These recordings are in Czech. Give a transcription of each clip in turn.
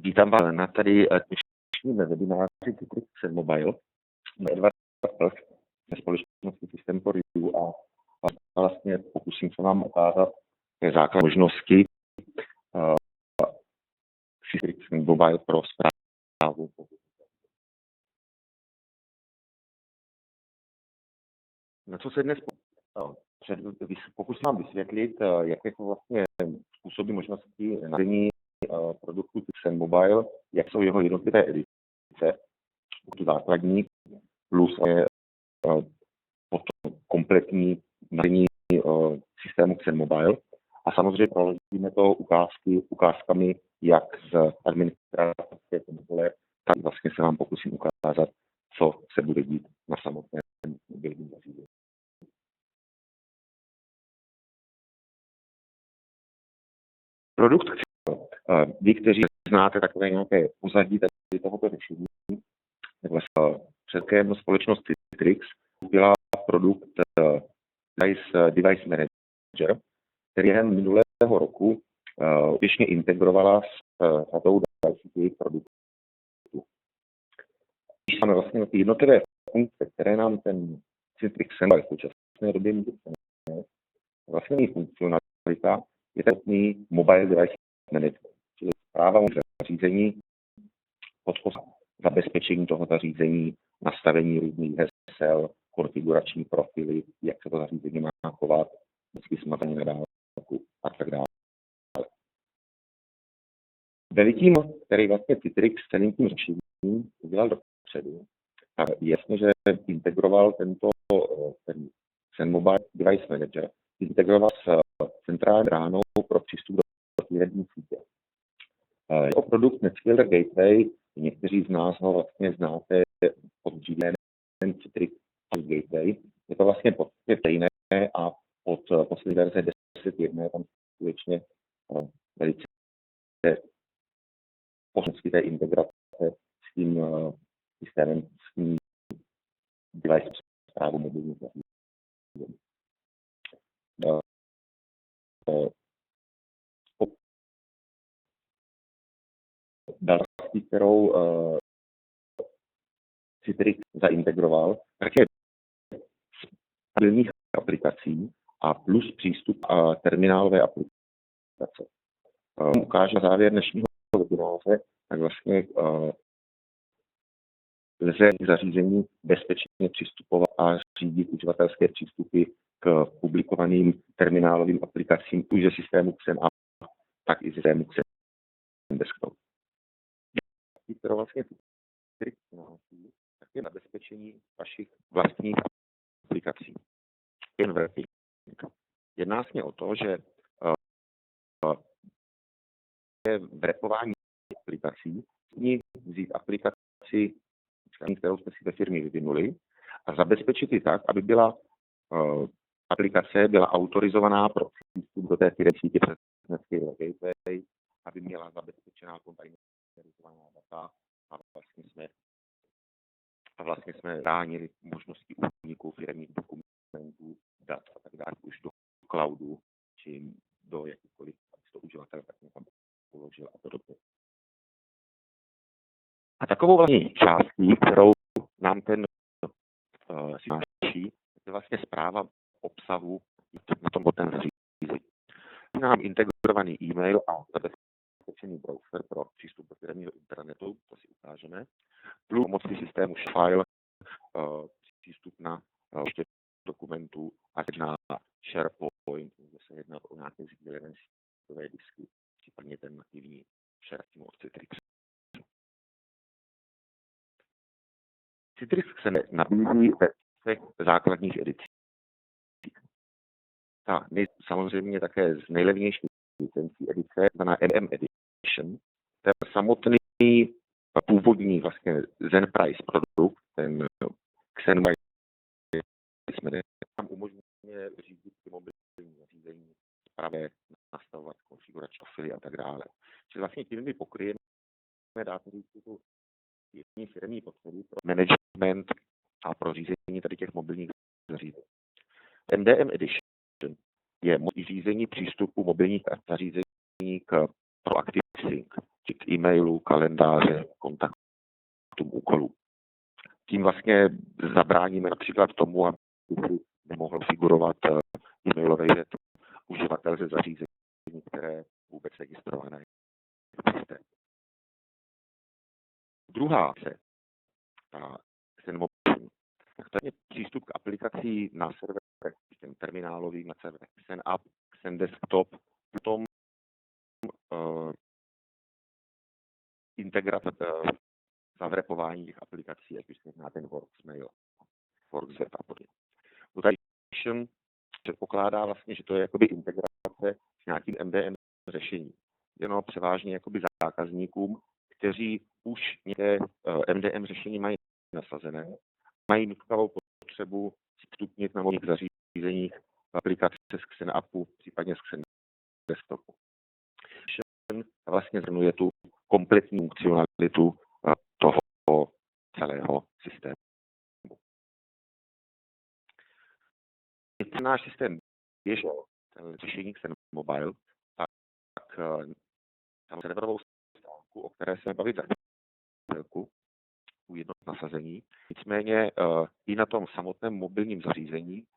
Vítám vás na tady dnešním webináři Citrix Mobile. Edward Plch ze společnosti System for You a vlastně pokusím se vám ukázat základ možnosti Citrix Mobile pro správu. Na co se dnes pokusím vám vysvětlit, jaké jsou vlastně způsoby možnosti nastavení produktu Citrix Mobile, jak jsou jeho jednotlivé edice, základní, plus je potom kompletní nastavení systému Xen Mobile. A samozřejmě proložíme to ukázkami, jak z administrativské kontrole, tak vlastně se vám pokusím ukázat, co se bude dít na samotném mobilním zařízení. Produkt, vy, kteří znáte takové nějaké pozadí tohoto řešení, předkem společnost Citrix byla produkt Device Manager, který během minulého roku úspěšně integrovala s řadou dalších produktů. Když máme vlastně ty jednotlivé funkce, které nám ten Citrix v současné době může přinést, vlastně funkcionalita je ten Mobile Device Manager, čili správa zařízení, podpora zabezpečení toho zařízení, nastavení různých hesel, konfigurační profily, jak se to zařízení má chovat, vždycky smazaní na dálku a tak dále. Velikým, který vlastně Citrix celým tím řešením udělal dopředu, je jasně, že integroval ten Mobile Device Manager, integroval s centrální bránou pro přístup do firemní sítě. Jeho produkt NetScaler Gateway, někteří z nás ho vlastně znáte pod dřívěm Citrix Gateway. Je to vlastně podstatně stejné a od poslední verze 10.1 tam skutečně velice možnosti té integrace s tím systémem, s tím device zprávu mobilních zařízení. Další, kterou Citrix zaintegroval, tak je mobilních aplikací a plus přístup a terminálové aplikace. Ukážu na závěr dnešního webináře, tak vlastně lze k zařízení bezpečně přistupovat a řídit uživatelské přístupy k publikovaným terminálovým aplikacím už ze systému Xen App, tak i ze systému Xen Desktop. Kterou vlastně Citrix přináší, tak je zabezpečení vašich vlastních aplikací. Jedná se o to, že v repování aplikací vzít aplikaci, kterou jsme si ve firmě vyvinuli, a zabezpečit ji tak, aby byla aplikace byla autorizovaná pro přístup do té firemní sítě přes NetScaler Gateway, aby měla zabezpečená kontejnerizovaná data a vlastně jsme bránili možnosti úniku firemních dokumentů, dat a tak dále už do cloudu, či do jakýkoliv uživatel tak někam položil a podobně. A takovou vlastně částí, kterou nám ten přináší, je vlastně správa obsahu na tom zařízení. Nám integrovaný e-mail a zabezpečený browser pro přístup do firemního internetu, to si ukážeme, plus pomocí systému File přístup na dokumentů a na SharePoint, kde se jedná o nějaké sdílené síťové disky, případně ten nativní SharePoint od Citrix. Citrix se nabízí ve třech základních edicích. Ta samozřejmě také z nejlevnější licencí edice, znamená MM Edition, ten samotný původní vlastně Zenprice produkt, ten Xen Mobile, tam umožňuje řídit mobilní zařízení, právě nastavovat konfigurační profily a tak dále. Čili vlastně tím my pokryjeme, dáte říct, tu firemní potřeby pro management a pro řízení tady těch mobilních zařízení. MDM Edition je řízení přístupu mobilních zařízení k Proactive Sync, k e-mailu, kalendáře, kontaktům, úkolů. Tím vlastně zabráníme například tomu, aby nemohl figurovat e-mailový uživatel ze zařízení, které vůbec registrované. Druhá se, to je přístup k aplikací na serverech, těm terminálovým na serverech XenApp, XenDesktop, potom integrace zavrepování těch aplikací, jak už se zná ten Worksmail, Worksweb a podobně. Mutation předpokládá vlastně, že to je jakoby integrace s nějakým MDM řešením. Jenom převážně jakoby zákazníkům, kteří už nějaké MDM řešení mají nasazené, mají nutnou potřebu vstupnit na mobilních zařízeních aplikace z XenAppu, případně z XenDesktopu. Vlastně zhrnuje tu kompletní funkcionalitu toho celého systému. Když náš systém běžel, řešení XenMobile, tak serverovou stránku, o které se bavit za chvilku, u jednoho nasazení. Nicméně i na tom samotném mobilním zařízení,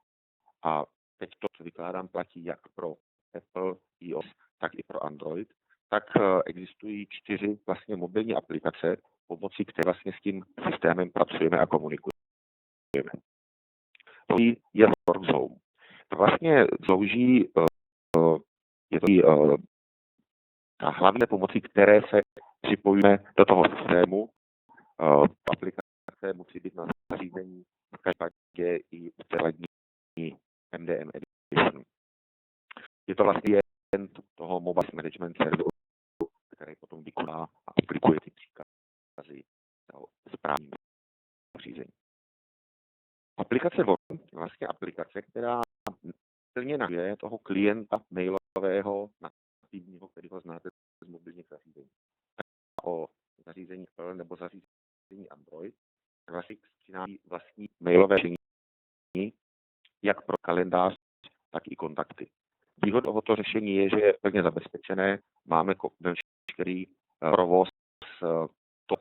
a teď to, co vykládám, platí jak pro Apple, iOS, tak i pro Android, tak existují 4 vlastně mobilní aplikace, pomocí které vlastně s tím systémem pracujeme a komunikujeme. To je Workzone. To vlastně slouží, je to ta hlavně pomocí které se připojíme do toho systému. Aplikace musí být na zařízení v každé i základní MDM edition. Je to vlastně jen toho mobile management serveru, který potom vykoná a aplikuje ty příkazy správným zařízení. Aplikace Workzone je vlastně aplikace, která plně nahraduje toho klienta mailového nativního, který ho znáte z mobilních zařízení. O zařízení Apple nebo zařízení Android, vlastně přináší vlastní mailové řešení, jak pro kalendář, tak i kontakty. Výhoda tohoto řešení je, že je plně zabezpečené, máme veškerý provoz,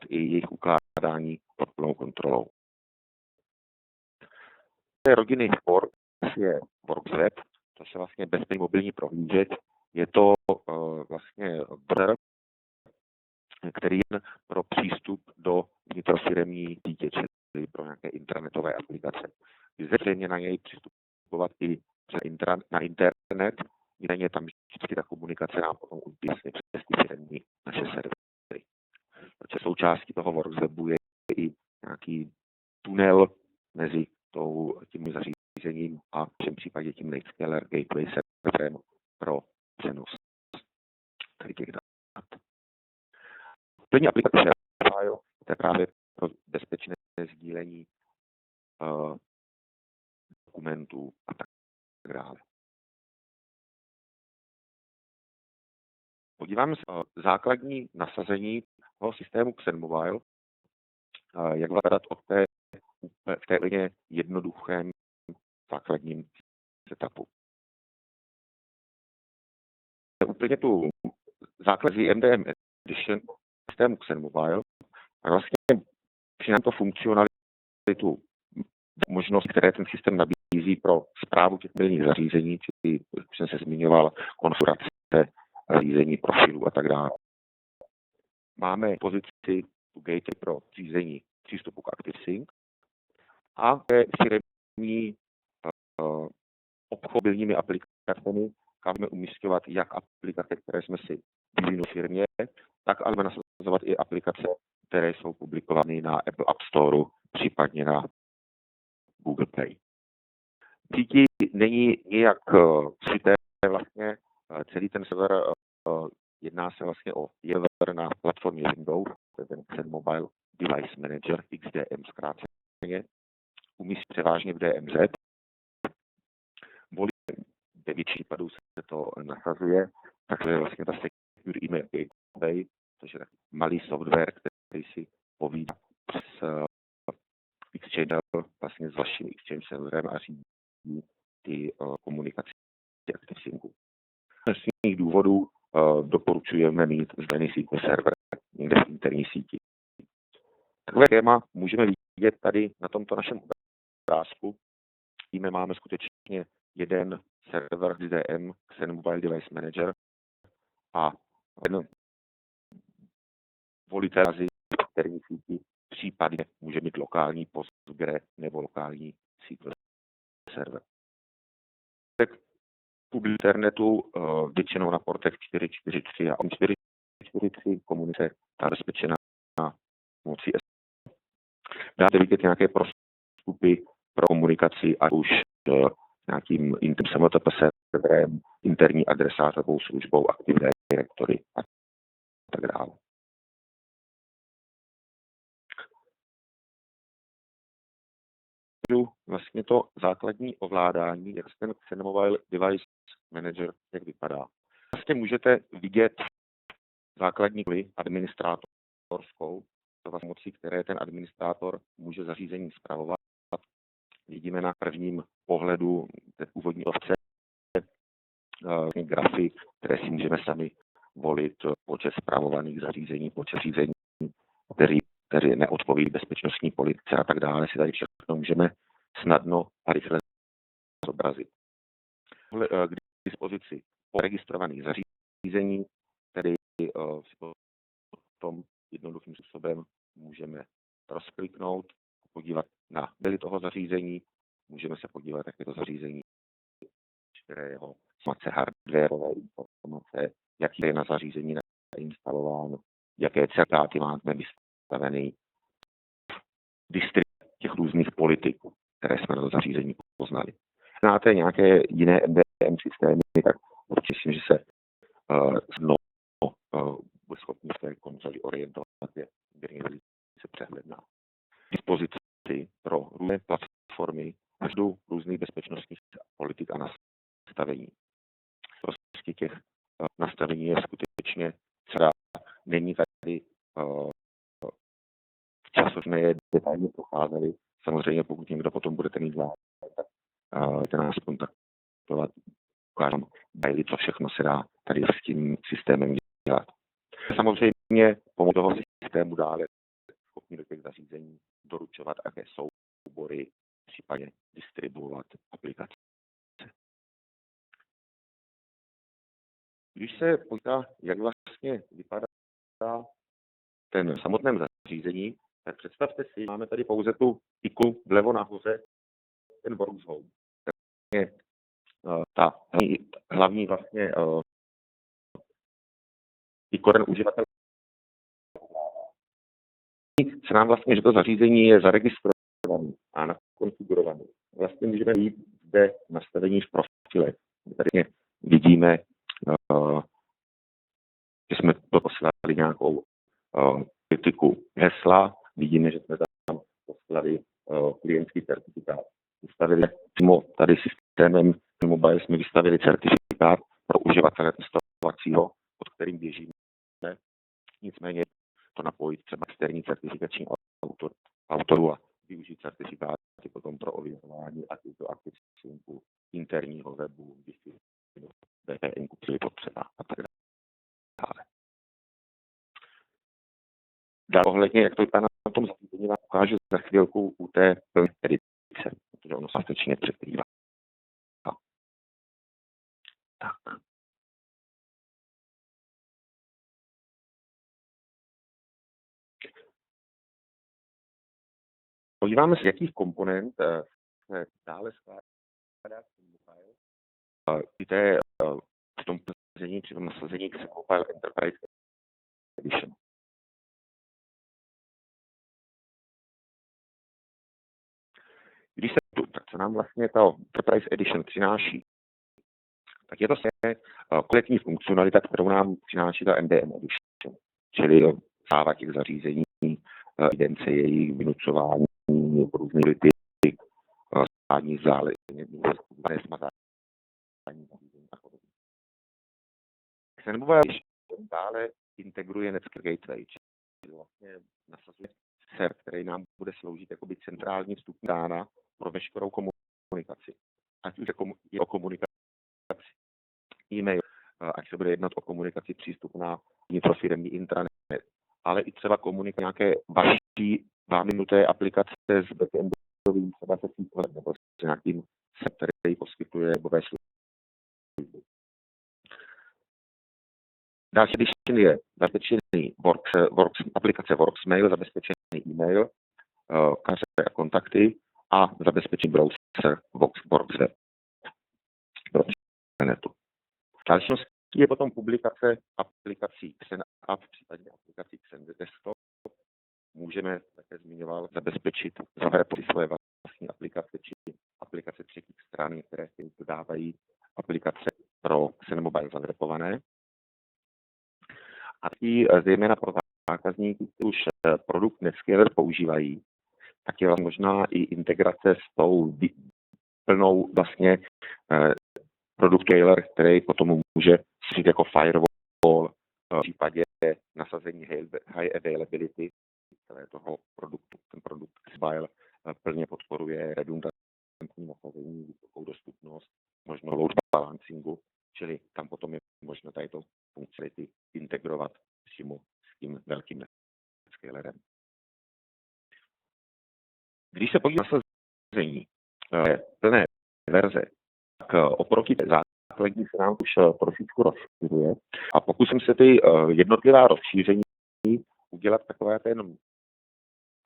i jejich ukládání pod plnou kontrolou. Rodiny Works je Worksweb, to je vlastně bezpečný mobilní prohlížeč. Je to vlastně browser, který je pro přístup do vnitrofiremní sítě, čili pro nějaké internetové aplikace. Zřejmě na něj přistupovat i na internet, nicméně tam vždycky ta komunikace nám potom vlastně přes ty firemní naše servery. Protože součástí toho Workswebu je i nějaký tunel mezi tím zařízením a v tom případě tím Netscaler Gateway serverem pro přenos těch dat. Plně aplikace ShareFile, to je právě pro bezpečné sdílení dokumentů a tak dále. Podíváme se základní nasazení toho systému XenMobile, jak vypadat v té úplně jednoduchém základním setupu. Úplně tu základní MDM edition systému XenMobile a vlastně přinám to funkcionalitu, možnost, které ten systém nabízí pro správu těch mobilních zařízení, čili jsem se zmiňoval, konfigurace řízení profilů a tak dále. Máme pozici gateway pro řízení přístupu k ActiveSync a firemní obchodními aplikacemi můžeme umisťovat jak aplikace, které jsme si vyvinuli v firmě, tak ale nasazovat i aplikace, které jsou publikovány na Apple App Store, případně na Google Play. Díky není nijak cité vlastně celý ten server, jedná se vlastně o server na platformě Windows, to je ten XenMobile Device Manager, XDM zkráceně, umístí převážně v DMZ. Ve většině případů se to nasazuje, takže vlastně ta Secure Email Gateway, což je takový malý software, který si povídá přes Exchange vlastně s vaším Exchange serverem a řídí ty komunikaci ActiveSyncu. Z těch důvodů doporučujeme mít zdaný SQL server někde v interní síti. Takové téma můžeme vidět tady na tomto našem obrázku. Víme, máme skutečně jeden server DDM, Xen Mobile Device Manager, a jeden volitel v interní síti, případně může mít lokální Postgre nebo lokální SQL server. V internetu většinou na portech 443 a 443 komunikace ta bezpečená pomocí S. Dáte vidět nějaké prostupy pro komunikaci, ať už nějakým SMTP serverem, interní adresátovou službou, Active Directory a tak dále. Vlastně to základní ovládání, jak ten Xen Mobile Device Manager, jak vypadá. Vlastně můžete vidět základní roli administrátorskou, pomocí které ten administrátor může zařízení spravovat. Vidíme na prvním pohledu té původní ovce grafy, které si můžeme sami volit, počet spravovaných zařízení, počet řízení, které neodpoví bezpečnostní politice a tak dále. Si tady všechno můžeme snadno a rychle zobrazit. K dispozici registrovaných zařízení, tedy si potom jednoduchým způsobem můžeme rozkliknout, podívat na detaily toho zařízení, můžeme se podívat, jak je to zařízení, které jeho informace, hardwareové informace, jak je na zařízení nainstalováno, jaké certifikáty máme vystaveny, distribuce těch různých politik, které jsme na to zařízení poznali. Znáte nějaké jiné MDM systémy, tak určitě myslím, že se bude schopni v té konzoli orientovat, je velice přehledná. Dispozici pro různé platformy, každou různých bezpečnostních politik a nastavení. Prostě těch nastavení je skutečně celá. Není tady včas jsme je detailně procházeli. Samozřejmě, pokud někdo potom budete mít zájem, tak nás kontaktovat, ukážu detaily, co všechno se dá tady s tím systémem dělat. Samozřejmě pomocí toho systému dále schopni do těch zařízení doručovat, jaké soubory, případně distribuovat aplikace. Když se podívá, jak vlastně vypadá ten samotném zařízení, tak představte si, máme tady pouze tu ikonu vlevo nahoře, ten Works Home. Je ta hlavní vlastně ikona uživatele. Se nám vlastně, že to zařízení je zaregistrované a nakonfigurované. Vlastně můžeme jít zde nastavení v profilech. Tady vidíme, že jsme to poslali nějakou kritiku hesla, vidíme, že jsme tam poslali klientský certifikát. Vystavili přímo tady systémem mobile jsme vystavili certifikát pro uživatele testovacího, pod kterým běžíme. Nicméně to napojit třeba externí certifikační autoru a využít certifikáty potom pro ověřování a tyto aktivity interního webu, VPN, čili potřeba a tak dále. Dále ohledně, jak to vypadá na tom zařízení, vám ukážu za chvilku u té plné edice, protože ono se skutečně překrývá. Tak. Podíváme se, z jakých komponent se dále skládá mobile. Víte, v tom nasazení, při tom nasazení Xen Mobile Enterprise Edition. Když se tu, tak co nám vlastně ta Enterprise Edition přináší, tak je to kompletní funkcionalita, kterou nám přináší ta MDM Edition, čili zpráva těch zařízení, evidence jejich vynucování, různé politik, stání záležitosti, smazání zařízení a podobně. Xen Mobile Edition dále integruje Netscape Gateway, čili vlastně nasazuje server, který nám bude sloužit jako by centrální vstupní brána pro veškerou komunikaci. Ať už je o komunikaci e-mail, ať se bude jednat o komunikaci přístup na vnitrofiremní intranet, ale i třeba komunikovat nějaké vaší vámi nuté aplikace s backendovým třeba se SQLem nebo s nějakým set, který poskytuje webové služby. Další edition je zabezpečený aplikace Worksmail, zabezpečený e-mail, kanceláře a kontakty a zabezpečený browser Worksweb pro internetu. Další je potom publikace aplikací XenApp, případně aplikací XenDesktop. Můžeme, také zmiňoval, zabezpečit svoje vlastní aplikace či aplikace třetích stran, které si dodávají aplikace pro XenMobile zavrepované. A i zejména pro zákazníky, kteří už produkt Netscaler používají, tak je možná i integrace s tou plnou vlastně produkt scaler, který potom může sloužit jako firewall v případě nasazení high availability toho produktu. Ten produkt Xbile plně podporuje redundantní nasazení, vysokou dostupnost, možno load balancingu, čili tam potom je možno tady to funkcionality integrovat přímo s tím velkým scalerem. Když se podíváme na nasazení plné verze, tak oproti té základní se nám už trošičku rozšiřuje a pokusím se ty jednotlivá rozšíření udělat takové ten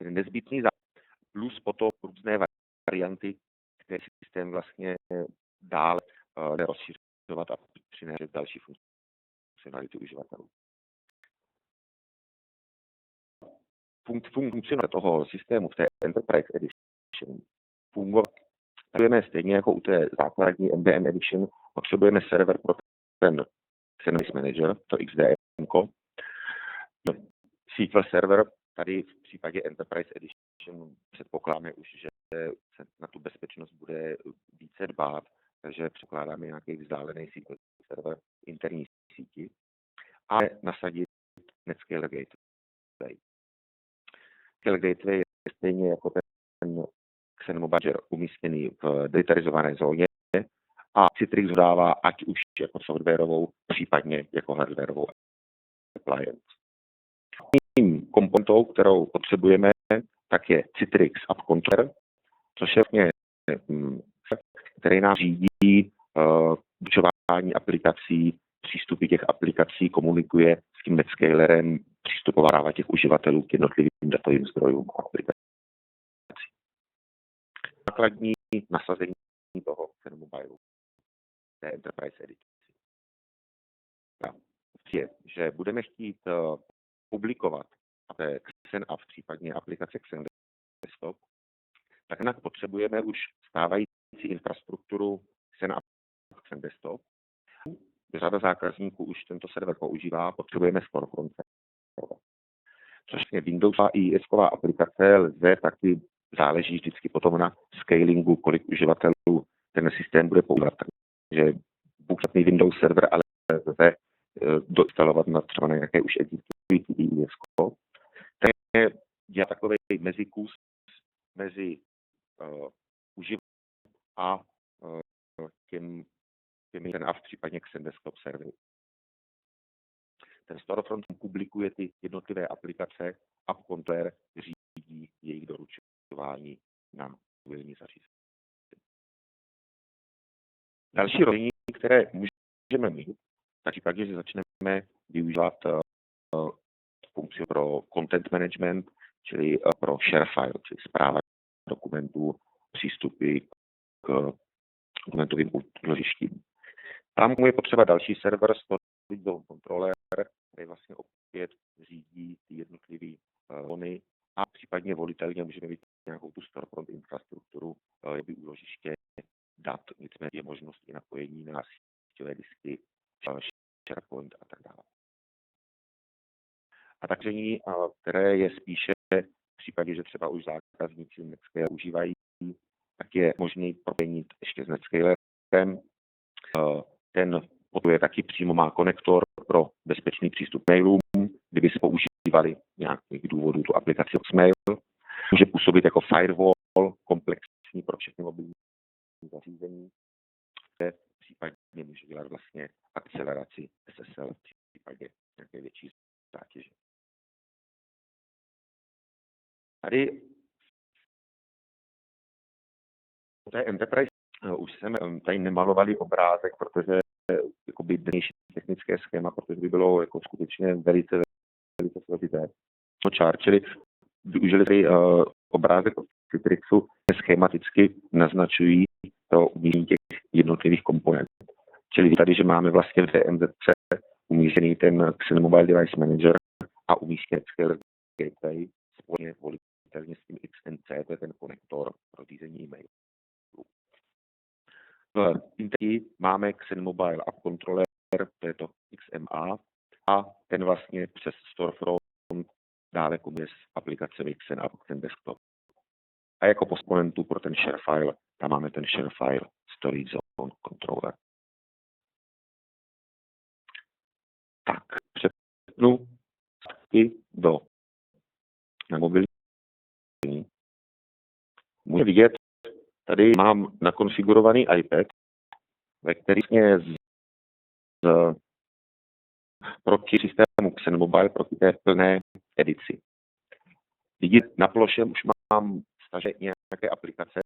nezbytný základ, plus potom různé varianty, které systém vlastně dále rozšiřovat a přinést další funkcionality uživatelů. Funkcionalita toho systému v té Enterprise Edition fungujeme stejně jako u té základní MDM Edition, potřebujeme server pro ten Service Manager, to XDM. SQL server, tady v případě Enterprise Edition předpokládáme už, že se na tu bezpečnost bude více dbát, takže předpokládáme nějaký vzdálený SQL server interní síti a nasadit Netscaler Gateway. Netscaler Gateway je stejně jako ten XenMobile umístěný v delitarizované zóně a Citrix dodává ať už jako softwarovou, případně jako hardwarovou appliance. Komponentou, kterou potřebujeme, tak je Citrix App Controller, což je vlastně, který nám řídí určování aplikací, přístupy těch aplikací, komunikuje s tím Netscalerem, přístupová práva těch uživatelů k jednotlivým datovým zdrojům aplikací. Základní nasazení toho XenMobile, té Enterprise Edition, je, že budeme chtít publikovat XenApp, případně aplikace XenDesktop, tak jinak potřebujeme už stávající infrastrukturu XenApp, XenDesktop. Řada zákazníků už tento server používá, potřebujeme Storefront server. Což je Windowsová i IS-ková aplikace, lze taky záleží vždycky potom na scalingu, kolik uživatelů ten systém bude používat. Takže buď Windows server, ale lze doinstalovat třeba na nějaké už existující IS-ko. To je takový mezikus mezi uživatelem a ten app, případně XenDesktop servery. Ten Storefront publikuje ty jednotlivé aplikace, App Controller řídí jejich doručování na mobilní zařízení. Další rozdělení, které můžeme mít, v případě, že začneme využívat funkci pro content management, čili pro share file, čili správa dokumentů, přístupy k dokumentovým úložištím. Tam je potřeba další server, Storage Zone Controller, který vlastně opět řídí ty jednotlivé zóny a případně volitelně můžeme mít nějakou tu storefront infrastrukturu, by úložiště dat, nicméně je možnost i napojení na síťové disky, SharePoint a tak dále. A takže které je spíše v případě, že třeba už zákazníci Netscaler užívají, tak je možný propojení ještě s Netscalerem. Ten je taky přímo má konektor pro bezpečný přístup mailům, kdyby se používali nějakých důvodů tu aplikaci Mail. Může působit jako firewall, komplexní pro všechny mobilní zařízení, kde případně může dělat vlastně akceleraci SSL v případě nějaké větší zátěže. Tady u té Enterprise už jsem tady nemalovali obrázek, protože jakoby dnešní technické schéma, protože by bylo jako skutečně velice složité. Čili využili tady obrázek od Citrixu, schematicky naznačují to umístění těch jednotlivých komponent. Čili tady, že máme vlastně v DMZC umístěný ten Xen Mobile Device Manager a umístěný Scalers Gateway společně volitelně s tím XNC, to je ten konektor pro řízení e-mailu. V Integi máme Xen Mobile App Controller, to je to XMA, a ten vlastně přes Storefront dále kombinuje s aplikacemi Xen a Xen Desktop. A jako komponentu pro ten share file, tam máme ten share file Storage Zone Controller. Tak, přepnu na mobilní. Můžete vidět, tady mám nakonfigurovaný iPad, ve který proti systému Xen Mobile, proti té plné edici. Vidíte, na ploše už mám stažen nějaké aplikace,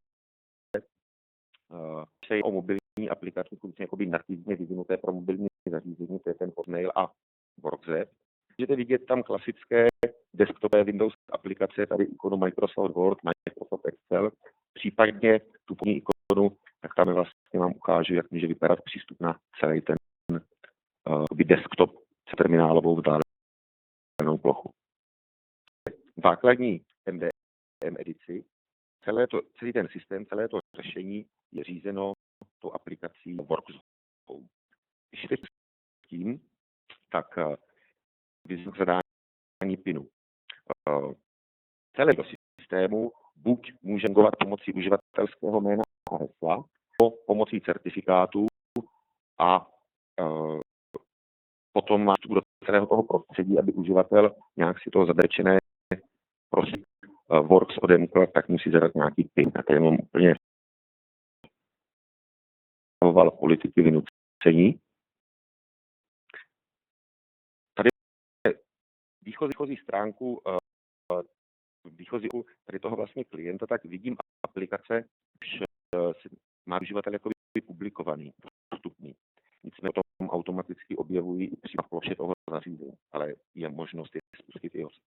o mobilní aplikace, skutečně jakoby nativně vyvinuté pro mobilní zařízení, to je ten Hotmail a WorkZap. Můžete vidět tam klasické desktopové Windows aplikace, tady ikonu Microsoft Word, Microsoft Excel, případně tu první ikonu, tak tam vlastně vám ukážu, jak může vypadat přístup na celý ten desktop s terminálovou vzdálenou plochu. Základní MDM edici, celý ten systém, celé to řešení je řízeno tou aplikací WorkZone. Když teď s tím, tak vyzvu k zadání PINu. Celého systému buď může fungovat pomocí uživatelského jména a hesla, pomocí certifikátů a potom má do celého toho prostředí, aby uživatel nějak si toho zabezpečené prostě Works odemkl, tak musí zadat nějaký PIN. A tady mám úplně politiky vynucení. Tady výchozí stránku tady toho vlastně klienta, tak vidím aplikace, už má uživatel jako publikovaný, dostupný. Nicméně o tom automaticky objevují i přímo v ploše toho zařízení, ale je možnost je spustit i odsud.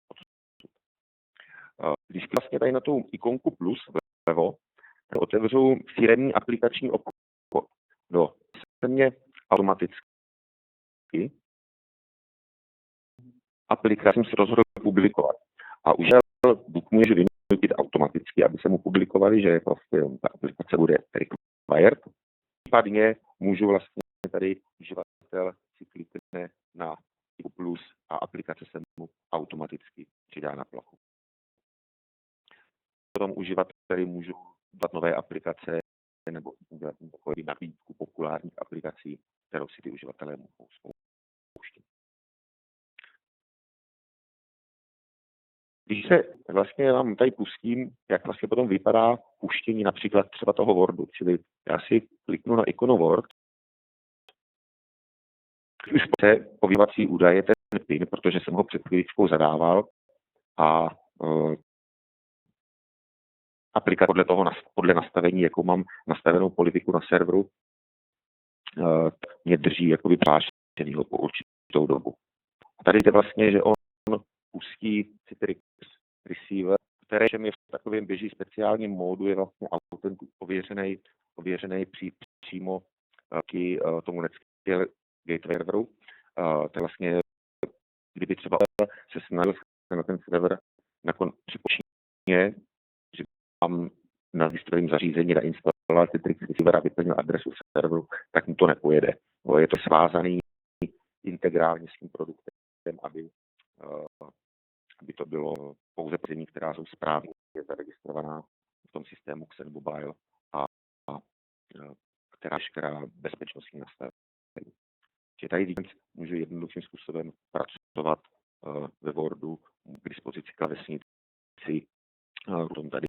Když vlastně tady na tu ikonku plus vlevo, tak otevřu firemní aplikační obchod. Se mě automaticky aplikaci se rozhodl publikovat. A uživatel buď může vynutit automaticky, aby se mu publikovali, že prostě ta aplikace bude required. Případně můžu vlastně tady uživatel si klikne na plus a aplikace se mu automaticky přidá na plochu. Potom uživateli můžu dát nové aplikace nebo udělat takovou nabídku populárních aplikací, kterou si ty uživatelé mohou spouštět. Když se vlastně vám tady pustím, jak vlastně potom vypadá puštění například třeba toho Wordu, čili já si kliknu na ikonu Word, už se ověvací údaje ten PIN, protože jsem ho před chvíličkou zadával a aplikace podle nastavení, jakou mám nastavenou politiku na serveru, mě drží jakoby přihlášenýho po určitou dobu. A tady jde vlastně, že on pustí Citrix receiver, který je v takovém běží speciálním módu, je vlastně ověřený přímo k tomu Netscale gateway serveru. To vlastně, kdyby třeba se snažil na ten server připočíně, že mám na strojím zařízení nainstalovat Citrix receiver a vyplnil adresu serveru, tak mu to nepojede. Je to svázaný integrálně s tím produktem, aby to bylo pouze plnění, která jsou správně zaregistrovaná v tom systému Xen Mobile a která bezpečnostní nastavení. Čili tady můžu jednoduchým způsobem pracovat ve Wordu k dispozici klávesnici, potom tady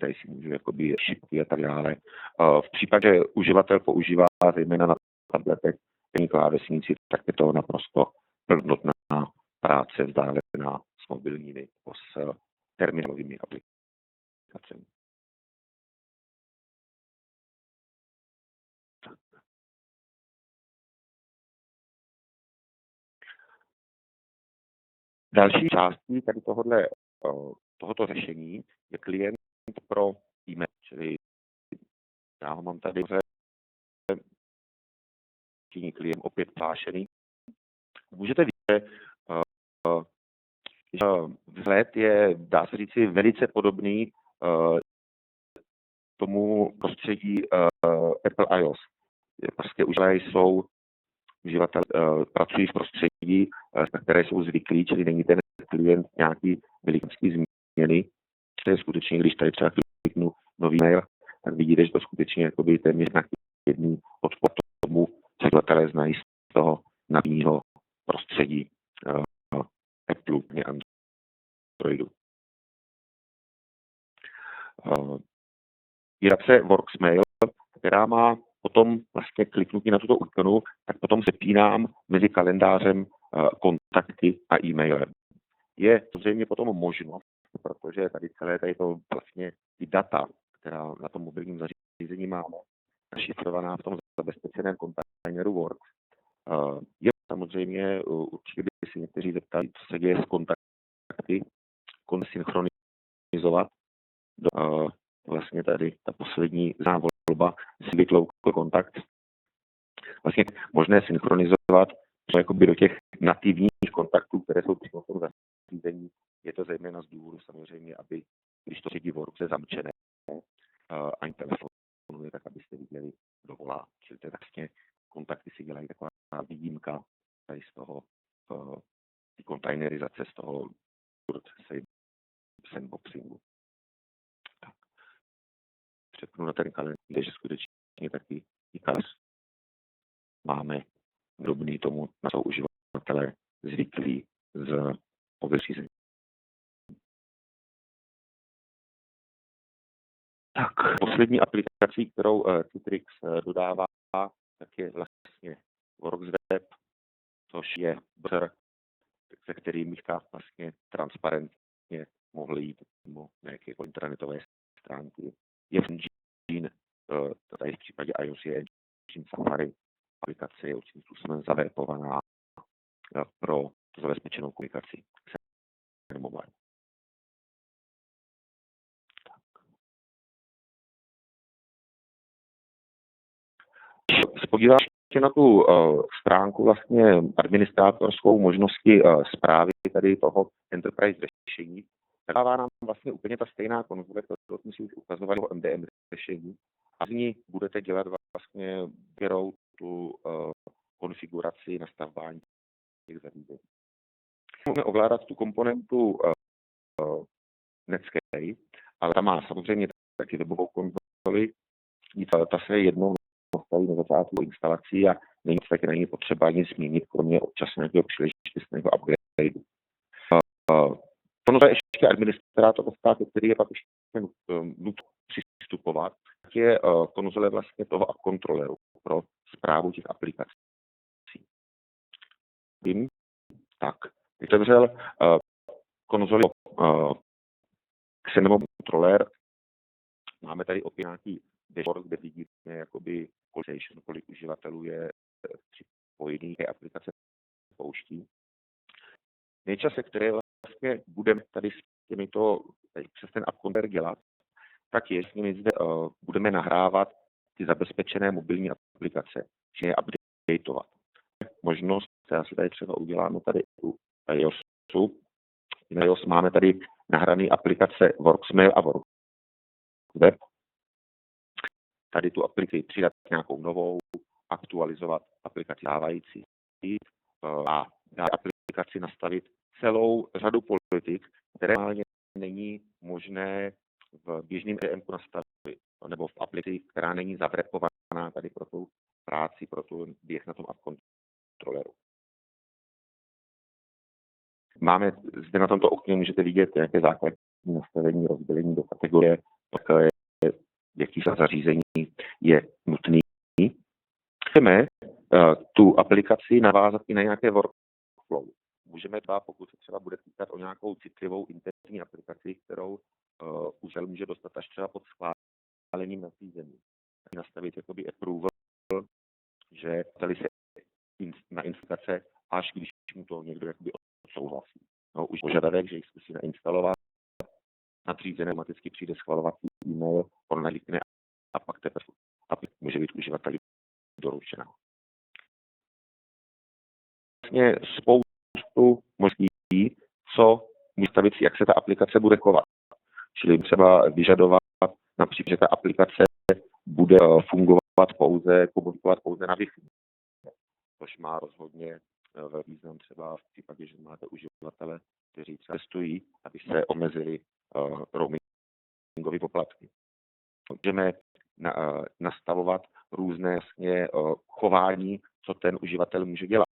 tady si můžu jakoby šipky a tak dále. V případě, že uživatel používá zejména na tabletech klávesnici, tak je to naprosto plnohodnotná práce. práce vzdálená s mobilními nebo s terminálovými aplikacemi. Další částí tady tohoto řešení je klient pro e-mail, čili já ho mám tady klient opět přihlášený. Můžete vidět, že vzhled je, dá se říci, velice podobný tomu prostředí Apple iOS. Prostě uživatelé pracují v prostředí, na které jsou zvyklí, čili není ten klient nějaký velikánský změny. To je skutečně, když tady třeba kliknu nový mail, tak vidíte, že to skutečně jakoby téměř nějaký jedný odpor tomu, co uživatelé znají z toho nabídního prostředí Apple a Androidu. Irace Worksmail, která má potom vlastně kliknutí na tuto ikonu, tak potom sepínám mezi kalendářem, kontakty a e-mailem. Je samozřejmě potom možnost, protože tady celé to vlastně ty data, která na tom mobilním zařízení máme, šifrovaná v tom zabezpečeném kontejneru Works. Je samozřejmě, určitě by si někteří zeptali, co se děje s kontakty, synchronizovat vlastně tady ta poslední volba Swift Local Contact. Vlastně možné synchronizovat jakoby do těch nativních kontaktů, které jsou přímo v tom zařízení. Je to zejména z důvodu samozřejmě, aby když to sedí Works je zamčené ani telefonuje, tak abyste viděli, kdo volá. Čili to je vlastně kontakty si dělají taková výjimka tady z toho ty kontejnerizace z toho sandboxingu. Přepnu na ten kalendář, že skutečně taky i kalendář máme drobný tomu, na co uživatelé zvyklí z ověření. Tak, poslední aplikací, kterou Citrix dodává, tak je vlastně WorksWeb, což je browser, se kterým bych vlastně transparentně mohli jít do nějaké internetové stránky. Je engine, tady v případě iOS je engine Safari, aplikace je určitým způsobem zavetovaná pro zabezpečenou komunikaci s mobile. Když se podíváš na tu stránku vlastně administrátorskou možnosti správy tady toho enterprise řešení, tak dává nám vlastně úplně ta stejná konzole, kterou jsme si už ukazovali o MDM řešení. A z ní budete dělat vlastně tu konfiguraci, nastavování těch zařízení. Můžeme ovládat tu komponentu Netscape, ale ta má samozřejmě taky webovou konzoli. Ta se jednou nastaví na začátku instalací a není taky není potřeba nic změnit, kromě občas nějakého příležitostného upgradeu. To je ještě administrátorská, který je pak ještě nutno přistupovat, tak je konzole vlastně toho app kontroleru pro správu těch aplikací. Tak, otevřel konzoli Xenomon Controller. Máme tady opět nějaký dashboard, kde vidíme jakoby kolik uživatelů je připojených, té aplikace pouští. Nejčastěji, které vlastně budeme tady s těmito, přes ten app controller dělat, tak je, že my zde budeme nahrávat ty zabezpečené mobilní aplikace, či je updateovat. Možnost, já si tady třeba udělám tady u iOSu. Na iOS máme tady nahrané aplikace Worksmail a WorksWeb. Tady tu aplikaci přidat nějakou novou, aktualizovat aplikaci dávající a dát aplikaci nastavit celou řadu politik, které není možné v běžném EMku nastavit, nebo v aplikaci, která není zavrepovaná tady pro tu práci, pro tu běh na tom app kontroleru. Máme zde na tomto okně, můžete vidět, jaké základní nastavení rozdělení do kategorie, jaký zařízení je nutný. Chceme tu aplikaci navázat i na nějaké workflow. můžeme třeba, pokud se třeba bude týkat o nějakou citlivou intenzivní aplikaci, kterou uživatel může dostat až třeba pod schválením nařízení. Nastavit jakoby approval, že tady se na instalace, až když mu to někdo jakoby odsouhlasí. No, už požadavek, že jich zkusí nainstalovat, nadřízený automaticky přijde schvalovací e-mail, on nalikne a pak teprve může být uživateli doručena. Vlastně spoustu možností, co může stavit, jak se ta aplikace bude chovat. Čili třeba vyžadovat například, že ta aplikace bude fungovat pouze, komunikovat pouze na Wi-Fi. Což má rozhodně význam třeba v případě, že máte uživatele, kteří třeba testují, aby se omezili roamingové poplatky. Můžeme nastavovat různé vlastně chování, co ten uživatel může dělat.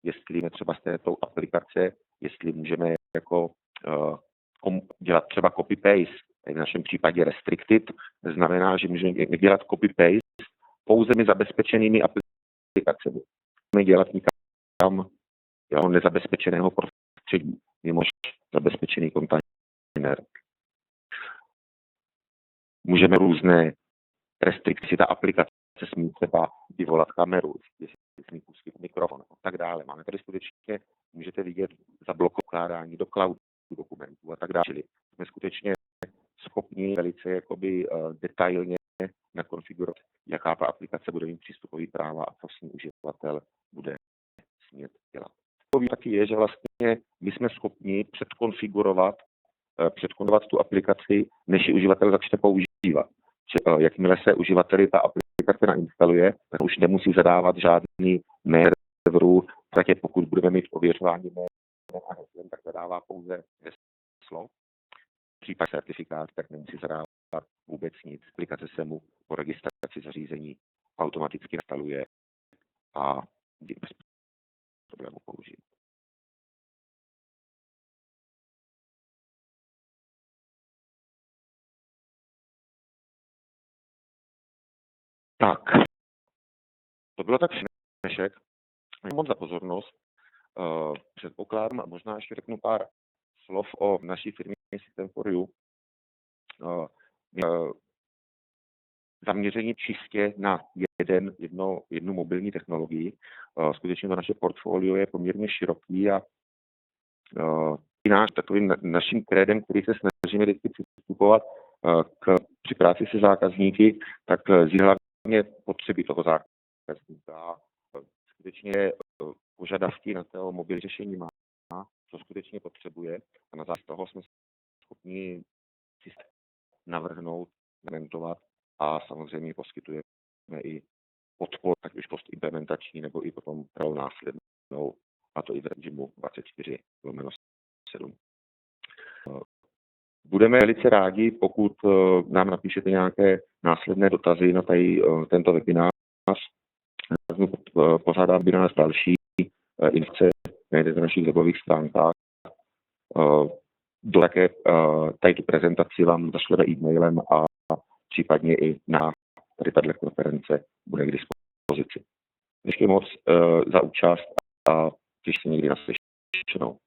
Jestli třeba z této aplikace, jestli můžeme jako dělat třeba copy-paste, v našem případě restricted, znamená, že můžeme dělat copy-paste pouze zabezpečenými aplikacemi. Můžeme dělat nikam nezabezpečeného prostředí, mimo zabezpečený kontejner. Můžeme různé restrikce, ta aplikace smí třeba vyvolat kameru, jestli smí pustit mikrofon a tak dále. Máme tady skutečně, můžete vidět zablokování do cloudu dokumentů a tak dále. Čili jsme skutečně schopni velice jakoby detailně nakonfigurovat, jaká ta aplikace bude mít přístupový práva a co s ní uživatel bude smět dělat. Taky je, že vlastně my jsme schopni předkonfigurovat tu aplikaci, než ji uživatel začne používat. Jakmile se uživateli ta aplikace nainstaluje, tak už nemusí zadávat žádný mail serveru, tak pokud budeme mít ověřování mailem, tak zadává pouze heslo. V případě certifikát, tak nemusí zadávat vůbec nic. Aplikace se mu po registraci zařízení automaticky instaluje a bez problému použít. Tak, to bylo tak dnešek. Moc za pozornost. Předpokládám a možná ještě řeknu pár slov o naší firmě System4U. Zaměření čistě na jednu mobilní technologii. Skutečně to naše portfolio je poměrně široký a takovým naším krédem, který se snažíme vždycky přistupovat při práci se zákazníky, tak hlavně potřeby toho zákazníka. Skutečně požadavky na to mobilní řešení má, co skutečně potřebuje a na základě toho jsme schopni navrhnout, implementovat a samozřejmě poskytujeme i podporu, ať už postimplementační nebo i potom následnou, a to i v režimu 24/7. Budeme velice rádi, pokud nám napíšete nějaké následné dotazy na tento webinář. Pořádám by na nás další informace najdete na našich webových stránkách. Do také tady tu prezentaci vám zašleme e-mailem a případně i na tady tato konference bude k dispozici. Děkuji moc za účast a těším se někdy na slyšenou.